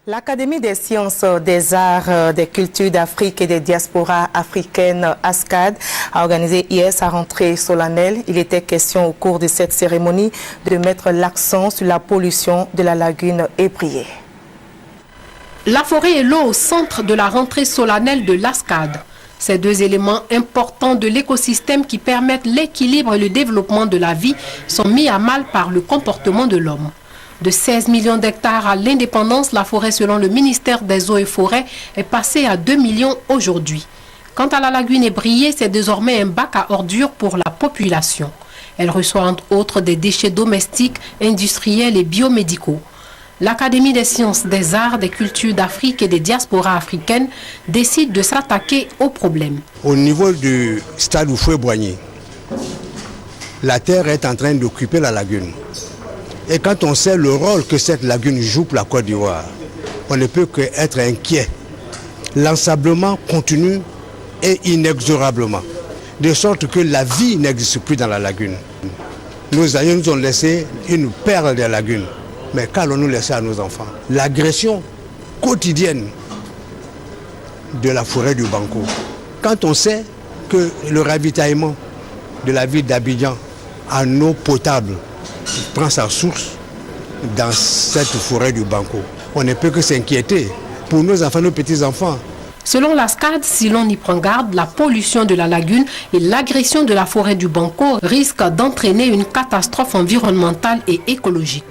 L'Académie des sciences, des arts, des cultures d'Afrique et des diasporas africaines, ASCAD, a organisé hier sa rentrée solennelle. Il était question au cours de cette cérémonie de mettre l'accent sur la pollution de la lagune ébriée. La forêt et l'eau au centre de la rentrée solennelle de l'ASCAD. Ces deux éléments importants de l'écosystème qui permettent l'équilibre et le développement de la vie sont mis à mal par le comportement de l'homme. De 16 millions d'hectares à l'indépendance, la forêt, selon le ministère des Eaux et Forêts, est passée à 2 millions aujourd'hui. Quant à la lagune ébriée, c'est désormais un bac à ordures pour la population. Elle reçoit entre autres des déchets domestiques, industriels et biomédicaux. L'Académie des sciences, des arts, des cultures d'Afrique et des diasporas africaines décide de s'attaquer au problème. Au niveau du stade Houphouët-Boigny, la terre est en train d'occuper la lagune. Et quand on sait le rôle que cette lagune joue pour la Côte d'Ivoire, on ne peut qu'être inquiet. L'ensablement continue et inexorablement, de sorte que la vie n'existe plus dans la lagune. Nos aïeux nous ont laissé une perle de lagune, mais qu'allons-nous laisser à nos enfants? L'agression quotidienne de la forêt du Banco. Quand on sait que le ravitaillement de la ville d'Abidjan en eau potable prend sa source dans cette forêt du Banco, on ne peut que s'inquiéter pour nos enfants, nos petits-enfants. Selon l'ASCAD, si l'on y prend garde, la pollution de la lagune et l'agression de la forêt du Banco risquent d'entraîner une catastrophe environnementale et écologique.